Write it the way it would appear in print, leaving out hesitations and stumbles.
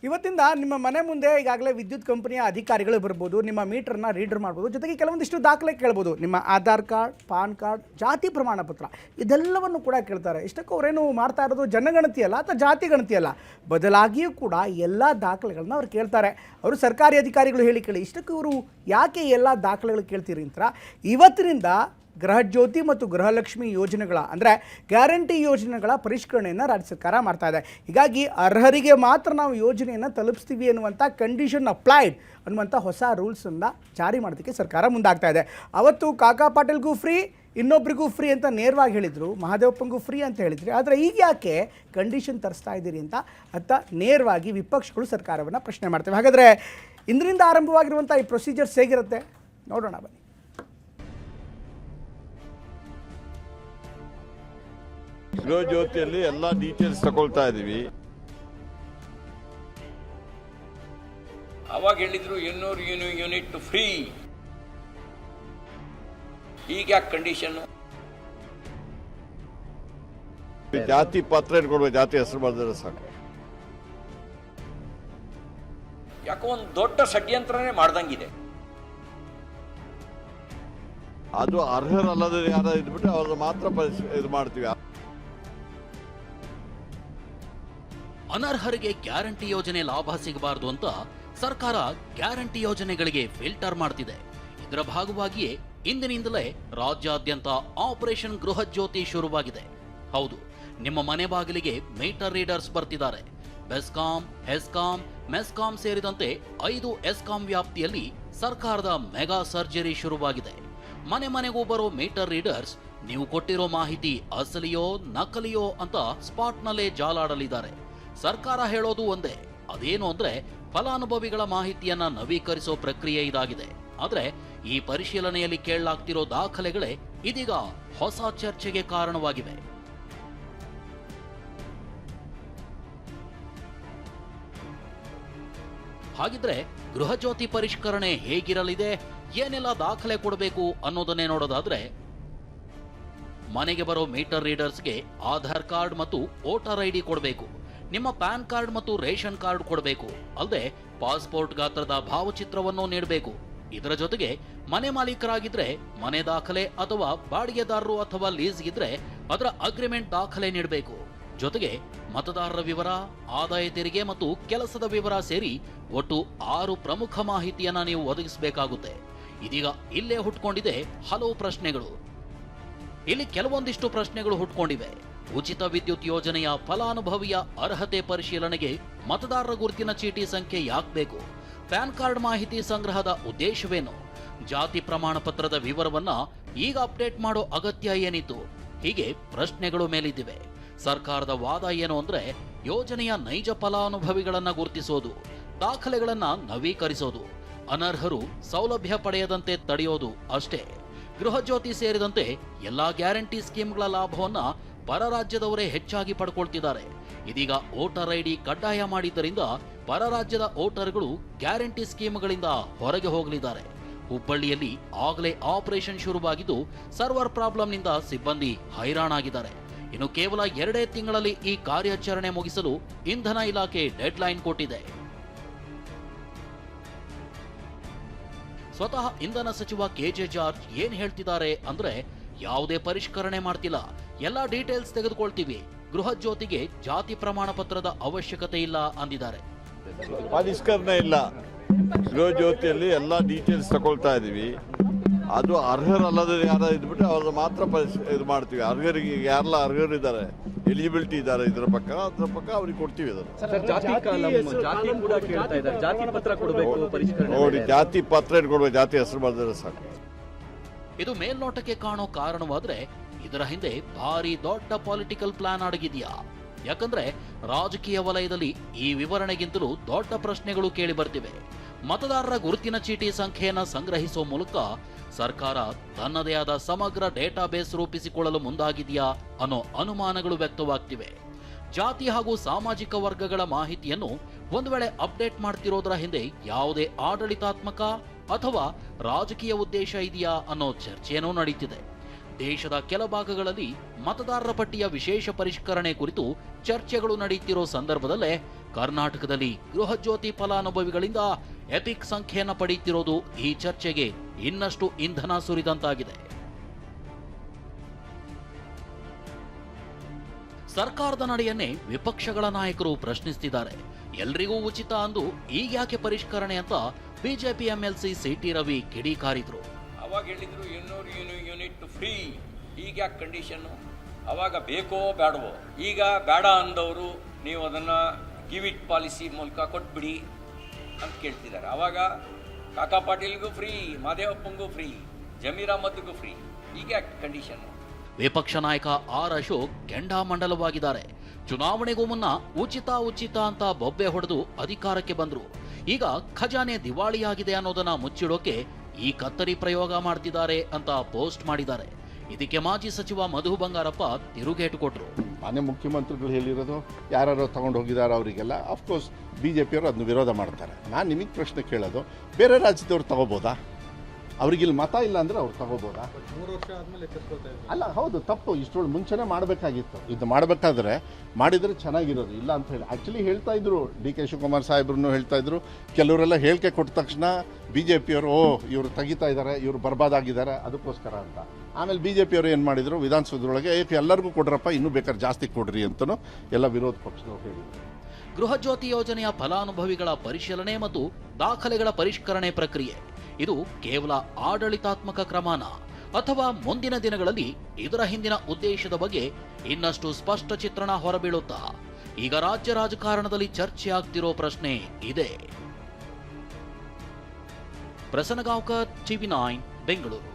ಇವತ್ತಿಂದ ನಿಮ್ಮ ಮನೆ ಮುಂದೆ ಈಗಾಗಲೇ ವಿದ್ಯುತ್ ಕಂಪನಿಯ ಅಧಿಕಾರಿಗಳು ಬರ್ಬೋದು, ನಿಮ್ಮ ಮೀಟರ್ನ ರೀಡರ್ ಮಾಡ್ಬೋದು, ಜೊತೆಗೆ ಕೆಲವೊಂದಿಷ್ಟು ದಾಖಲೆ ಕೇಳ್ಬೋದು. ನಿಮ್ಮ ಆಧಾರ್ ಕಾರ್ಡ್, ಪಾನ್ ಕಾರ್ಡ್, ಜಾತಿ ಪ್ರಮಾಣ ಪತ್ರ ಇದೆಲ್ಲವನ್ನು ಕೂಡ ಕೇಳ್ತಾರೆ. ಇಷ್ಟಕ್ಕೂ ಅವರೇನು ಮಾಡ್ತಾ ಇರೋದು ಜನಗಣತಿ ಅಲ್ಲ ಅಥವಾ ಜಾತಿ ಗಣತಿ ಅಲ್ಲ, ಬದಲಾಗಿಯೂ ಕೂಡ ಎಲ್ಲ ದಾಖಲೆಗಳನ್ನ ಅವ್ರು ಕೇಳ್ತಾರೆ. ಅವರು ಸರ್ಕಾರಿ ಅಧಿಕಾರಿಗಳು ಹೇಳಿ ಕೇಳಿ ಇಷ್ಟಕ್ಕೂ ಇವರು ಯಾಕೆ ಎಲ್ಲ ದಾಖಲೆಗಳು ಕೇಳ್ತೀರಿ ಅಂತ ಇವತ್ತಿನಿಂದ ಗೃಹಜ್ಯೋತಿ ಮತ್ತು ಗೃಹಲಕ್ಷ್ಮಿ ಯೋಜನೆಗಳ ಅಂದರೆ ಗ್ಯಾರಂಟಿ ಯೋಜನೆಗಳ ಪರಿಷ್ಕರಣೆಯನ್ನು ರಾಜ್ಯ ಸರ್ಕಾರ ಮಾಡ್ತಾ ಇದೆ. ಹೀಗಾಗಿ ಅರ್ಹರಿಗೆ ಮಾತ್ರ ನಾವು ಯೋಜನೆಯನ್ನು ತಲುಪಿಸ್ತೀವಿ ಅನ್ನುವಂಥ ಕಂಡೀಷನ್ ಅಪ್ಲೈಡ್ ಅನ್ನುವಂಥ ಹೊಸ ರೂಲ್ಸನ್ನು ಜಾರಿ ಮಾಡೋದಕ್ಕೆ ಸರ್ಕಾರ ಮುಂದಾಗ್ತಾ ಇದೆ. ಅವತ್ತು ಕಾಕಾ ಪಾಟೀಲ್ಗೂ ಫ್ರೀ, ಇನ್ನೊಬ್ರಿಗೂ ಫ್ರೀ ಅಂತ ನೇರವಾಗಿ ಹೇಳಿದರು, ಮಹಾದೇವಪ್ಪಂಗೂ ಫ್ರೀ ಅಂತ ಹೇಳಿದ್ರಿ. ಆದರೆ ಈಗ ಯಾಕೆ ಕಂಡೀಷನ್ ತರಿಸ್ತಾ ಇದ್ದೀರಿ ಅಂತ ನೇರವಾಗಿ ವಿಪಕ್ಷಗಳು ಸರ್ಕಾರವನ್ನು ಪ್ರಶ್ನೆ ಮಾಡ್ತೇವೆ. ಹಾಗಾದರೆ ಇಂದಿನಿಂದ ಆರಂಭವಾಗಿರುವಂಥ ಈ ಪ್ರೊಸೀಜರ್ಸ್ ಹೇಗಿರುತ್ತೆ ನೋಡೋಣ ಬನ್ನಿ. ಗೃಹಜ್ಯೋತಿಯಲ್ಲಿ ಎಲ್ಲ ಡೀಟೇಲ್ಸ್ ತಗೊಳ್ತಾ ಇದೀವಿ. ಅವಾಗ ಹೇಳಿದ್ರು 200 ಯೂನಿಟ್ ಫ್ರೀ, ಈಗ ಯಾಕೆ ಕಂಡೀಷನ್? ಜಾತಿ ಪತ್ರ ಇಟ್ಕೊಡ್ಬೇಕು, ಜಾತಿ ಹೆಸರು ಬರೆದ್ರೆ ಸಾಕು. ಯಾಕೋ ಒಂದು ದೊಡ್ಡ ಷಡ್ಯಂತ್ರನೇ ಮಾಡ್ದಂಗಿದೆ. ಅದು ಅರ್ಹರಲ್ಲದ ಯಾರು ಇದ್ಬಿಟ್ಟು ಅವ್ರನ್ನ ಮಾತ್ರ ಇದು ಮಾಡ್ತೀವಿ. ಅನರ್ಹರಿಗೆ ಗ್ಯಾರಂಟಿ ಯೋಜನೆ ಲಾಭ ಸಿಗಬಾರದು ಅಂತ ಸರ್ಕಾರ ಗ್ಯಾರಂಟಿ ಯೋಜನೆಗಳಿಗೆ ಫಿಲ್ಟರ್ ಮಾಡ್ತಿದೆ. ಇದರ ಭಾಗವಾಗಿಯೇ ಇಂದಿನಿಂದಲೇ ರಾಜ್ಯಾದ್ಯಂತ ಆಪರೇಷನ್ ಗೃಹಜ್ಯೋತಿ ಶುರುವಾಗಿದೆ. ಹೌದು, ನಿಮ್ಮ ಮನೆ ಬಾಗಿಲಿಗೆ ಮೀಟರ್ ರೀಡರ್ಸ್ ಬರ್ತಿದ್ದಾರೆ. ಬೆಸ್ಕಾಂ, ಹೆಸ್ಕಾಂ, ಮೆಸ್ಕಾಂ ಸೇರಿದಂತೆ 5 ಎಸ್ಕಾಂ ವ್ಯಾಪ್ತಿಯಲ್ಲಿ ಸರ್ಕಾರದ ಮೆಗಾ ಸರ್ಜರಿ ಶುರುವಾಗಿದೆ. ಮನೆ ಮನೆಗೂ ಬರೋ ಮೀಟರ್ ರೀಡರ್ಸ್ ನೀವು ಕೊಟ್ಟಿರೋ ಮಾಹಿತಿ ಅಸಲಿಯೋ ನಕಲಿಯೋ ಅಂತ ಸ್ಪಾಟ್ನಲ್ಲೇ ಜಾಲಾಡಲಿದ್ದಾರೆ. ಸರ್ಕಾರ ಹೇಳೋದು ಒಂದೇ, ಅದೇನು ಅಂದ್ರೆ ಫಲಾನುಭವಿಗಳ ಮಾಹಿತಿಯನ್ನ ನವೀಕರಿಸೋ ಪ್ರಕ್ರಿಯೆ ಇದಾಗಿದೆ. ಆದ್ರೆ ಈ ಪರಿಶೀಲನೆಯಲ್ಲಿ ಕೇಳಲಾಗ್ತಿರೋ ದಾಖಲೆಗಳೇ ಇದೀಗ ಹೊಸ ಚರ್ಚೆಗೆ ಕಾರಣವಾಗಿವೆ. ಹಾಗಿದ್ರೆ ಗೃಹಜ್ಯೋತಿ ಪರಿಷ್ಕರಣೆ ಹೇಗಿರಲಿದೆ, ಏನೆಲ್ಲ ದಾಖಲೆ ಕೊಡಬೇಕು ಅನ್ನೋದನ್ನೇ ನೋಡೋದಾದ್ರೆ, ಮನೆಗೆ ಬರೋ ಮೀಟರ್ ರೀಡರ್ಸ್ಗೆ ಆಧಾರ್ ಕಾರ್ಡ್ ಮತ್ತು ವೋಟರ್ ಐಡಿ ಕೊಡಬೇಕು. ನಿಮ್ಮ ಪ್ಯಾನ್ ಕಾರ್ಡ್ ಮತ್ತು ರೇಷನ್ ಕಾರ್ಡ್ ಕೊಡಬೇಕು. ಅಲ್ಲದೆ ಪಾಸ್ಪೋರ್ಟ್ ಗಾತ್ರದ ಭಾವಚಿತ್ರವನ್ನು ನೀಡಬೇಕು. ಇದರ ಜೊತೆಗೆ ಮನೆ ಮಾಲೀಕರಾಗಿದ್ರೆ ಮನೆ ದಾಖಲೆ ಅಥವಾ ಬಾಡಿಗೆದಾರರು ಅಥವಾ ಲೀಸ್ ಇದ್ರೆ ಅದರ ಅಗ್ರಿಮೆಂಟ್ ದಾಖಲೆ ನೀಡಬೇಕು. ಜೊತೆಗೆ ಮತದಾರರ ವಿವರ, ಆದಾಯ ತೆರಿಗೆ ಮತ್ತು ಕೆಲಸದ ವಿವರ ಸೇರಿ ಒಟ್ಟು 6 ಪ್ರಮುಖ ಮಾಹಿತಿಯನ್ನ ನೀವು ಒದಗಿಸಬೇಕಾಗುತ್ತೆ. ಇದೀಗ ಇಲ್ಲೇ ಹುಟ್ಕೊಂಡಿದೆ ಹಲವು ಪ್ರಶ್ನೆಗಳು. ಇಲ್ಲಿ ಕೆಲವೊಂದಿಷ್ಟು ಪ್ರಶ್ನೆಗಳು ಹುಟ್ಕೊಂಡಿವೆ. ಉಚಿತ ವಿದ್ಯುತ್ ಯೋಜನೆಯ ಫಲಾನುಭವಿಯ ಅರ್ಹತೆ ಪರಿಶೀಲನೆಗೆ ಮತದಾರರ ಗುರುತಿನ ಚೀಟಿ ಸಂಖ್ಯೆ ಯಾಕೆ ಬೇಕು? ಪ್ಯಾನ್ ಕಾರ್ಡ್ ಮಾಹಿತಿ ಸಂಗ್ರಹದ ಉದ್ದೇಶವೇನು? ಜಾತಿ ಪ್ರಮಾಣ ಪತ್ರದ ವಿವರವನ್ನ ಈಗ ಅಪ್ಡೇಟ್ ಮಾಡೋ ಅಗತ್ಯ ಏನಿತ್ತು? ಹೀಗೆ ಪ್ರಶ್ನೆಗಳು ಮೇಲಿದ್ದಿವೆ. ಸರ್ಕಾರದ ವಾದ ಏನು ಅಂದ್ರೆ, ಯೋಜನೆಯ ನೈಜ ಫಲಾನುಭವಿಗಳನ್ನ ಗುರುತಿಸೋದು, ದಾಖಲೆಗಳನ್ನ ನವೀಕರಿಸೋದು, ಅನರ್ಹರು ಸೌಲಭ್ಯ ಪಡೆಯದಂತೆ ತಡೆಯೋದು ಅಷ್ಟೇ. ಗೃಹಜ್ಯೋತಿ ಸೇರಿದಂತೆ ಎಲ್ಲಾ ಗ್ಯಾರಂಟಿ ಸ್ಕೀಮ್ಗಳ ಲಾಭವನ್ನ ಪರ ರಾಜ್ಯದವರೇ ಹೆಚ್ಚಾಗಿ ಪಡ್ಕೊಳ್ತಿದ್ದಾರೆ. ಇದೀಗ ವೋಟರ್ ಐಡಿ ಕಡ್ಡಾಯ ಮಾಡಿದ್ದರಿಂದ ಪರ ರಾಜ್ಯದ ವೋಟರ್ಗಳು ಗ್ಯಾರಂಟಿ ಸ್ಕೀಮ್ಗಳಿಂದ ಹೊರಗೆ ಹೋಗಲಿದ್ದಾರೆ. ಹುಬ್ಬಳ್ಳಿಯಲ್ಲಿ ಆಗಲೇ ಆಪರೇಷನ್ ಶುರುವಾಗಿದ್ದು ಸರ್ವರ್ ಪ್ರಾಬ್ಲಮ್ನಿಂದ ಸಿಬ್ಬಂದಿ ಹೈರಾಣಾಗಿದ್ದಾರೆ. ಇನ್ನು ಕೇವಲ 2 ತಿಂಗಳಲ್ಲಿ ಈ ಕಾರ್ಯಾಚರಣೆ ಮುಗಿಸಲು ಇಂಧನ ಇಲಾಖೆ ಡೆಡ್ಲೈನ್ ಕೊಟ್ಟಿದೆ. ಸ್ವತಃ ಇಂಧನ ಸಚಿವ ಕೆಜೆ ಜಾರ್ಜ್ ಏನ್ ಹೇಳ್ತಿದ್ದಾರೆ ಅಂದ್ರೆ, ಯಾವುದೇ ಪರಿಷ್ಕರಣೆ ಮಾಡ್ತಿಲ್ಲ, ಎಲ್ಲಾ ಡೀಟೇಲ್ಸ್ ತೆಗೆದುಕೊಳ್ತೀವಿ, ಗೃಹಜ್ಯೋತಿಗೆ ಜಾತಿ ಪ್ರಮಾಣ ಪತ್ರದ ಅವಶ್ಯಕತೆ ಇಲ್ಲ ಅಂದಿದ್ದಾರೆ. ಪರಿಷ್ಕರಣೆ ಇಲ್ಲ, ಗೃಹಜ್ಯೋತಿಯಲ್ಲಿ ಎಲ್ಲ ಡೀಟೇಲ್ಸ್ ತಗೊಳ್ತಾ ಇದೀವಿ. ಅದು ಅರ್ಹರಲ್ಲದ ಯಾರು ಇದ್ಬಿಟ್ಟು ಅವ್ರನ್ನ ಮಾತ್ರ ಇದು ಮಾಡ್ತೀವಿ. ಅರ್ಹರಿಗೆ ಯಾರೆಲ್ಲ ಅರ್ಹರಿದ್ದಾರೆ, ಎಲಿಜಿಬಿಲಿಟಿ ಇದ್ದಾರೆ ಅದ್ರ ಪಕ್ಕ ಅವ್ರಿಗೆ ಕೊಡ್ತೀವಿ. ನೋಡಿ, ಜಾತಿ ಪತ್ರ ಇಟ್ಕೊಡ್ಬೇಕು, ಜಾತಿ ಹೆಸರು ಬರೆದ್ರೆ ಸಾಕು. ಇದು ಮೇಲ್ನೋಟಕ್ಕೆ ಕಾಣೋ ಕಾರಣವಾದ್ರೆ ಇದರ ಹಿಂದೆ ಭಾರಿ ದೊಡ್ಡ ಪೊಲಿಟಿಕಲ್ ಪ್ಲಾನ್ ಅಡಗಿದೆಯಾ? ಯಾಕಂದ್ರೆ ರಾಜಕೀಯ ವಲಯದಲ್ಲಿ ಈ ವಿವರಣೆಗಿಂತಲೂ ದೊಡ್ಡ ಪ್ರಶ್ನೆಗಳು ಕೇಳಿ ಬರ್ತಿವೆ. ಮತದಾರರ ಗುರುತಿನ ಚೀಟಿ ಸಂಖ್ಯೆಯನ್ನ ಸಂಗ್ರಹಿಸುವ ಮೂಲಕ ಸರ್ಕಾರ ತನ್ನದೇ ಆದ ಸಮಗ್ರ ಡೇಟಾಬೇಸ್ ರೂಪಿಸಿಕೊಳ್ಳಲು ಮುಂದಾಗಿದೆಯಾ ಅನ್ನೋ ಅನುಮಾನಗಳು ವ್ಯಕ್ತವಾಗ್ತಿವೆ. ಜಾತಿ ಹಾಗೂ ಸಾಮಾಜಿಕ ವರ್ಗಗಳ ಮಾಹಿತಿಯನ್ನು ಒಂದು ವೇಳೆ ಅಪ್ಡೇಟ್ ಮಾಡ್ತಿರೋದರ ಹಿಂದೆ ಯಾವುದೇ ಆಡಳಿತಾತ್ಮಕ ಅಥವಾ ರಾಜಕೀಯ ಉದ್ದೇಶ ಇದೆಯಾ ಅನ್ನೋ ಚರ್ಚೆನೂ ನಡೀತಿದೆ. ದೇಶದ ಕೆಲ ಭಾಗಗಳಲ್ಲಿ ಮತದಾರರ ಪಟ್ಟಿಯ ವಿಶೇಷ ಪರಿಷ್ಕರಣೆ ಕುರಿತು ಚರ್ಚೆಗಳು ನಡೆಯುತ್ತಿರೋ ಸಂದರ್ಭದಲ್ಲೇ ಕರ್ನಾಟಕದಲ್ಲಿ ಗೃಹಜ್ಯೋತಿ ಫಲಾನುಭವಿಗಳಿಂದ ಎಪಿಕ್ ಸಂಖ್ಯೆಯನ್ನು ಪಡೆಯುತ್ತಿರೋದು ಈ ಚರ್ಚೆಗೆ ಇನ್ನಷ್ಟು ಇಂಧನ ಸುರಿದಂತಾಗಿದೆ. ಸರ್ಕಾರದ ನಡೆಯನ್ನೇ ವಿಪಕ್ಷಗಳ ನಾಯಕರು ಪ್ರಶ್ನಿಸುತ್ತಿದ್ದಾರೆ. ಎಲ್ರಿಗೂ ಉಚಿತ ಅಂದು ಈಗ್ಯಾಕೆ ಪರಿಷ್ಕರಣೆ ಅಂತ ಬಿಜೆಪಿ ಎಂಎಲ್ಸಿ ಸಿಟಿ ರವಿ ಕಿಡಿಕಾರಿದ್ರು. ಅವಾಗ ಹೇಳಿದ್ರು 200 ಯೂನಿಟ್ ಫ್ರೀ, ಈಗ ಯಾಕೆ ಕಂಡೀಷನ್ನು? ಅವಾಗ ಬೇಕೋ ಬೇಡವೋ? ಈಗ ಬೇಡ ಅಂದವರು ನೀವು ಅದನ್ನು ಗಿವ್ ಇಟ್ ಪಾಲಿಸಿ ಮೂಲಕ ಕೊಟ್ಬಿಡಿ ಅಂತ ಕೇಳ್ತಿದ್ದಾರೆ. ಅವಾಗ ಕಾಕಾ ಪಾಟೀಲ್ಗೂ ಫ್ರೀ, ಮಾದೇವಪ್ಪಂಗೂ ಫ್ರೀ, ಜಮೀರ್ ಅಹಮದ್ಗೂ ಫ್ರೀ, ಈಗ ಯಾಕೆ ಕಂಡೀಷನ್ನು? ವಿಪಕ್ಷ ನಾಯಕ ಆರ್ ಅಶೋಕ್ ಕೆಂಡಾಮಂಡಲವಾಗಿದ್ದಾರೆ. ಚುನಾವಣೆಗೂ ಮುನ್ನ ಉಚಿತ ಅಂತ ಬೊಬ್ಬೆ ಹೊಡೆದು ಅಧಿಕಾರಕ್ಕೆ ಬಂದ್ರು. ಈಗ ಖಜಾನೆ ದಿವಾಳಿಯಾಗಿದೆ ಅನ್ನೋದನ್ನ ಮುಚ್ಚಿಡೋಕೆ ಈ ಕತ್ತರಿ ಪ್ರಯೋಗ ಮಾಡ್ತಿದ್ದಾರೆ ಅಂತ ಪೋಸ್ಟ್ ಮಾಡಿದ್ದಾರೆ. ಇದಕ್ಕೆ ಮಾಜಿ ಸಚಿವ ಮಧು ಬಂಗಾರಪ್ಪ ತಿರುಗೇಟು ಕೊಟ್ರು. ಮಾನ್ಯ ಮುಖ್ಯಮಂತ್ರಿಗಳು ಹೇಳಿರೋದು ಯಾರು ತಗೊಂಡು ಹೋಗಿದ್ದಾರೆ ಅವರಿಗೆಲ್ಲ ಅಫ್ಕೋರ್ಸ್ ಬಿಜೆಪಿಯವರು ಅದನ್ನು ವಿರೋಧ ಮಾಡ್ತಾರೆ. ನಾನು ನಿಮಗೆ ಪ್ರಶ್ನೆ ಕೇಳೋದು, ಬೇರೆ ರಾಜ್ಯದವ್ರು ತಗೋಬೋದಾ? ಅವ್ರಿಗಿಲ್ಲಿ ಮತ ಇಲ್ಲ ಅಂದರೆ ಅವ್ರು ತಗೋಬೋದಾ? 3 ವರ್ಷ ಆದಮೇಲೆ ಅಲ್ಲ, ಹೌದು, ತಪ್ಪು. ಇಷ್ಟೊಂದು ಮುಂಚೆನೇ ಮಾಡಬೇಕಾಗಿತ್ತು. ಇದು ಮಾಡಬೇಕಾದ್ರೆ ಮಾಡಿದರೆ ಚೆನ್ನಾಗಿರೋದು, ಇಲ್ಲ ಅಂತ ಹೇಳಿ ಆ್ಯಕ್ಚುಲಿ ಹೇಳ್ತಾ ಇದ್ರು. ಡಿ ಕೆ ಶಿವಕುಮಾರ್ ಸಾಹೇಬ್ರು ಹೇಳ್ತಾ ಇದ್ರು. ಕೆಲವರೆಲ್ಲ ಹೇಳಿಕೆ ಕೊಟ್ಟ ತಕ್ಷಣ ಬಿ ಜೆ ಪಿಯವರು ಇವರು ತೆಗಿತಾ ಇದ್ದಾರೆ, ಇವರು ಬರ್ಬಾದಾಗಿದ್ದಾರೆ, ಅದಕ್ಕೋಸ್ಕರ ಅಂತ. ಆಮೇಲೆ ಬಿ ಜೆ ಪಿಯವರು ಏನು ಮಾಡಿದರು, ವಿಧಾನಸೌಧದೊಳಗೆ ಎಲ್ಲರಿಗೂ ಕೊಡ್ರಪ್ಪ, ಇನ್ನೂ ಬೇಕಾದ್ರೆ ಜಾಸ್ತಿ ಕೊಡ್ರಿ ಅಂತಲೂ ಎಲ್ಲ ವಿರೋಧ ಪಕ್ಷದವ್ರು ಹೇಳಿದರು. ಗೃಹಜ್ಯೋತಿ ಯೋಜನೆಯ ಫಲಾನುಭವಿಗಳ ಪರಿಶೀಲನೆ ಮತ್ತು ದಾಖಲೆಗಳ ಪರಿಷ್ಕರಣೆ ಪ್ರಕ್ರಿಯೆ ಇದು ಕೇವಲ ಆಡಳಿತಾತ್ಮಕ ಕ್ರಮನ ಅಥವಾ ಮುಂದಿನ ದಿನಗಳಲ್ಲಿ ಇದರ ಹಿಂದಿನ ಉದ್ದೇಶದ ಬಗ್ಗೆ ಇನ್ನಷ್ಟು ಸ್ಪಷ್ಟ ಚಿತ್ರಣ ಹೊರಬೀಳುತ್ತಾ? ಈಗ ರಾಜ್ಯ ರಾಜಕಾರಣದಲ್ಲಿ ಚರ್ಚೆ ಆಗ್ತಿರೋ ಪ್ರಶ್ನೆ ಇದೆ. ಪ್ರಸನ್ನಗಾಂವ್ಕರ್, TV9 ಬೆಂಗಳೂರು.